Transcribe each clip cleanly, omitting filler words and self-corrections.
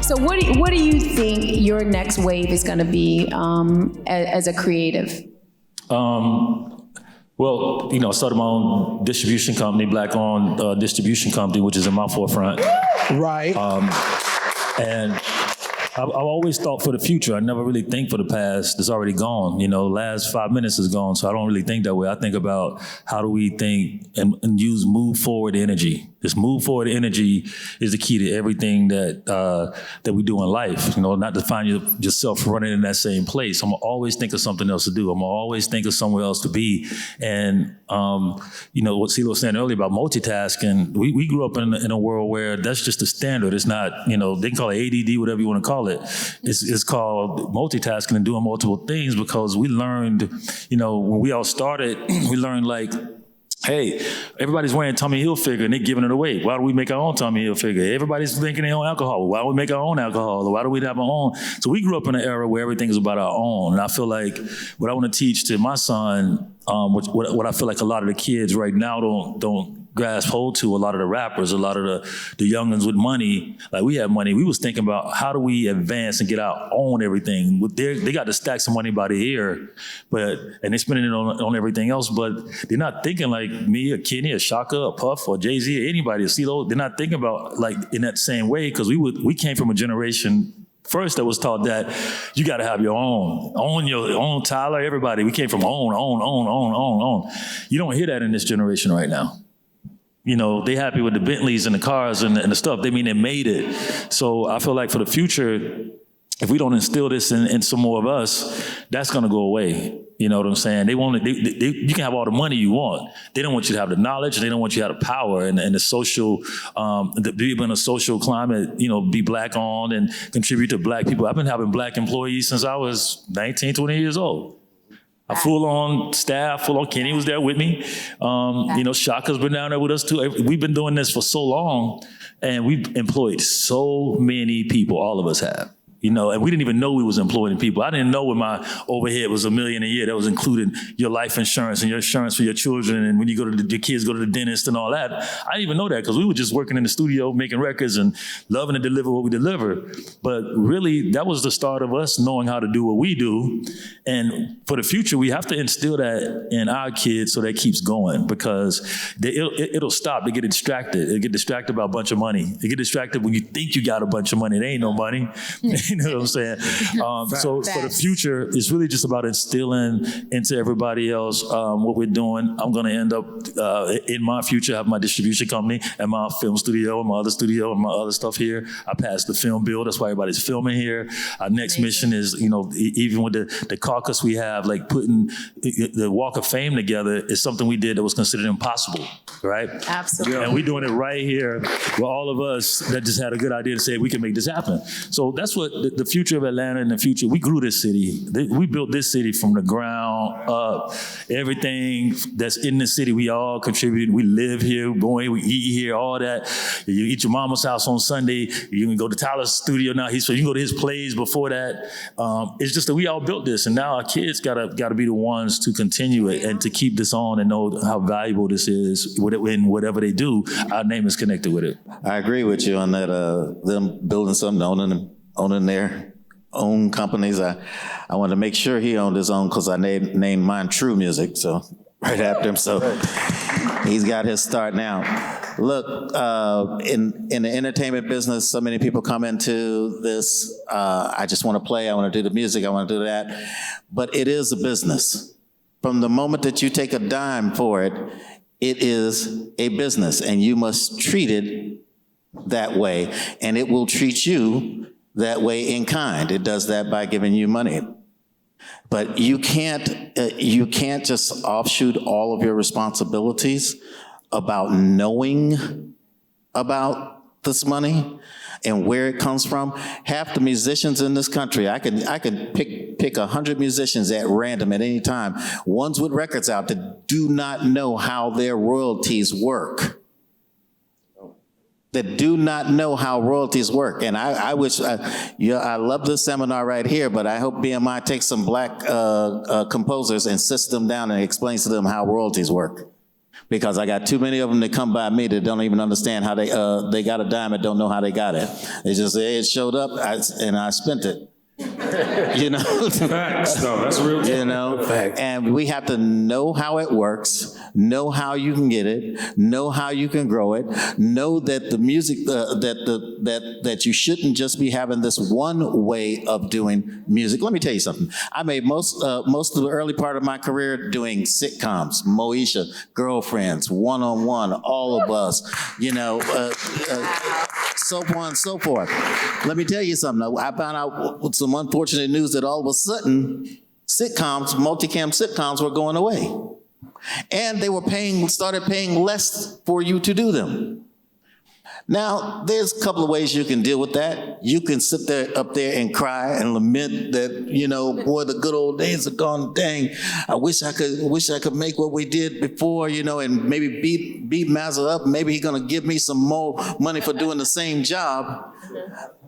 So what do you think your next wave is going to be as a creative? Well, I started my own distribution company, black-owned distribution company, which is in my forefront. Right. And I've always thought for the future. I never really think for the past that's already gone. The last 5 minutes is gone, so I don't really think that way. I think about how do we think and use move forward energy. This move forward energy is the key to everything that we do in life. Not to find yourself running in that same place. I'm gonna always think of something else to do. I'm gonna always think of somewhere else to be. And what CeeLo was saying earlier about multitasking, we grew up in a world where that's just the standard. It's not, they can call it ADD, whatever you want to call it. It's called multitasking and doing multiple things because we learned, when we all started, we learned hey, everybody's wearing Tommy Hilfiger and they're giving it away. Why do we make our own Tommy Hilfiger? Everybody's drinking their own alcohol. Why don't we make our own alcohol? Or why do we have our own? So we grew up in an era where everything is about our own. And I feel like what I want to teach to my son, what I feel like a lot of the kids right now don't grasp hold to, a lot of the rappers, a lot of the youngins with money, like we have money, we was thinking about how do we advance and get our own everything. They got the stacks of money by the ear, and they're spending it on everything else, but they're not thinking like me, or Kenny, or Shaka, or Puff, or Jay-Z, or anybody, or CeeLo. They're not thinking about like in that same way, because we came from a generation first that was taught that you got to have your own your own. Tyler, everybody, we came from own. You don't hear that in this generation right now. They happy with the Bentleys and the cars and the stuff. They mean they made it. So I feel like for the future, if we don't instill this in some more of us, that's going to go away. You know what I'm saying? You can have all the money you want. They don't want you to have the knowledge. They don't want you to have the power and the social, be in a social climate, be black owned and contribute to black people. I've been having black employees since I was 19, 20 years old. A full-on staff, full-on. Kenny was there with me. Shaka's been down there with us too. We've been doing this for so long, and we've employed so many people. All of us have. And we didn't even know we was employing people. I didn't know when my overhead was $1 million a year. That was including your life insurance and your insurance for your children. And when you your kids go to the dentist and all that. I didn't even know that because we were just working in the studio, making records and loving to deliver what we deliver. But really, that was the start of us knowing how to do what we do. And for the future, we have to instill that in our kids so that keeps going, because it'll stop. They get distracted. They get distracted by a bunch of money. They get distracted when you think you got a bunch of money. There ain't no money. You know what I'm saying? So for the future, it's really just about instilling into everybody else what we're doing. I'm going to end up in my future, have my distribution company and my film studio and my other studio and my other stuff here. I passed the film bill. That's why everybody's filming here. Our next mission is, even with the caucus we have, like putting the Walk of Fame together is something we did that was considered impossible, right? Absolutely. And we're doing it right here with all of us that just had a good idea to say we can make this happen. So that's what the future of Atlanta in the future, we grew this city. We built this city from the ground up. Everything that's in the city, we all contributed. We live here, boy, we eat here, all that. You eat your mama's house on Sunday. You can go to Tyler's studio now. You can go to his plays before that. It's just that we all built this, and now our kids gotta be the ones to continue it and to keep this on and know how valuable this is. In whatever they do, our name is connected with it. I agree with you on that. Them building something, owning their own companies. I wanted to make sure he owned his own because I named mine True Music, so right after him. So he's got his start now. Look, in the entertainment business, so many people come into this. I just want to play. I want to do the music. I want to do that. But it is a business. From the moment that you take a dime for it, it is a business, and you must treat it that way, and it will treat you that way in kind. It does that by giving you money. But you can't just offshoot all of your responsibilities about knowing about this money and where it comes from. Half the musicians in this country, I could pick 100 musicians at random at any time, ones with records out that do not know how their royalties work. That do not know how royalties work. And I wish, I love this seminar right here, but I hope BMI takes some black composers and sits them down and explains to them how royalties work. because I got too many of them that come by me that don't even understand how they got a dime and don't know how they got it. They just say, hey, it showed up and I spent it. You know? Facts, though. That's real. You know? And we have to know how it works, know how you can get it, know how you can grow it, know that the music, that you shouldn't just be having this one way of doing music. Let me tell you something. I made most of the early part of my career doing sitcoms, Moesha, Girlfriends, One-on-One, All of Us, you know, so on and so forth. Let me tell you something. I found out with some unfortunate news that all of a sudden sitcoms, multicam sitcoms were going away. And they were started paying less for you to do them. Now, there's a couple of ways you can deal with that. You can sit up there and cry and lament that, you know, boy, the good old days are gone. Dang, I wish I could make what we did before, you know, and maybe beat Mazza up. Maybe he's gonna give me some more money for doing the same job.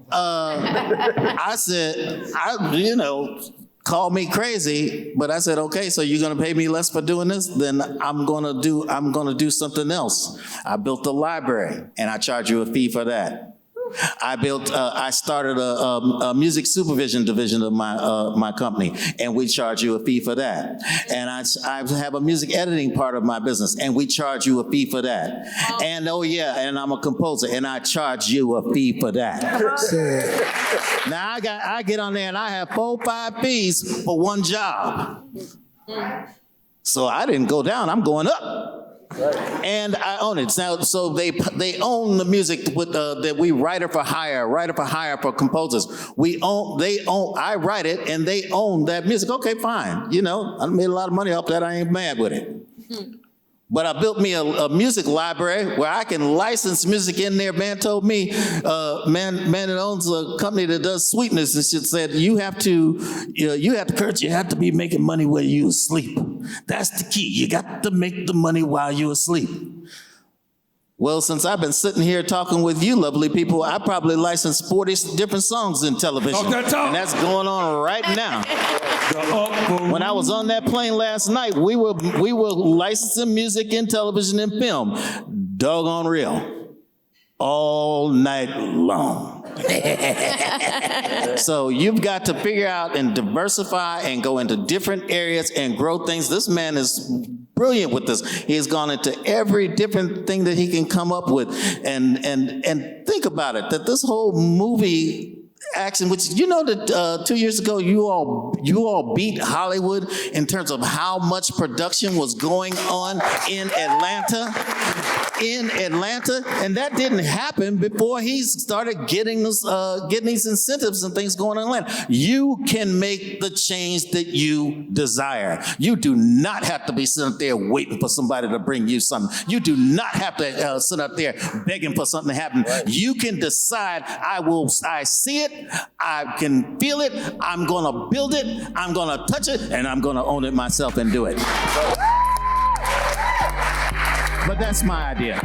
I said, you know, call me crazy, but I said, okay, so you're gonna pay me less for doing this? Then I'm gonna do something else. I built a library and I charge you a fee for that. I started a music supervision division of my company, and we charge you a fee for that. And I have a music editing part of my business, and we charge you a fee for that. And oh yeah, and I'm a composer, and I charge you a fee for that. Now I get on there and I have 4 or 5 fees for one job. So I didn't go down, I'm going up. And I own it. Now, so they own the music with that we writer for hire for composers. I write it and they own that music. Okay, fine. You know, I made a lot of money off that. I ain't mad with it. But I built me a music library where I can license music in there. Man told me, man that owns a company that does sweetness and shit said, you have to be making money while you asleep. That's the key. You got to make the money while you're asleep. Well, since I've been sitting here talking with you lovely people, I probably licensed 40 different songs in television. And that's going on right now. When I was on that plane last night, we were licensing music in television and film. Doggone real. All night long. So you've got to figure out and diversify and go into different areas and grow things. This man is brilliant with this. He's gone into every different thing that he can come up with. And think about it, that this whole movie action, which you know that 2 years ago you all beat Hollywood in terms of how much production was going on in Atlanta. And that didn't happen before he started getting these incentives and things going on in Atlanta. You can make the change that you desire. You do not have to be sitting up there waiting for somebody to bring you something. You do not have to sit up there begging for something to happen. Right. You can decide, I see it, I can feel it, I'm gonna build it, I'm gonna touch it, and I'm gonna own it myself and do it. But that's my idea.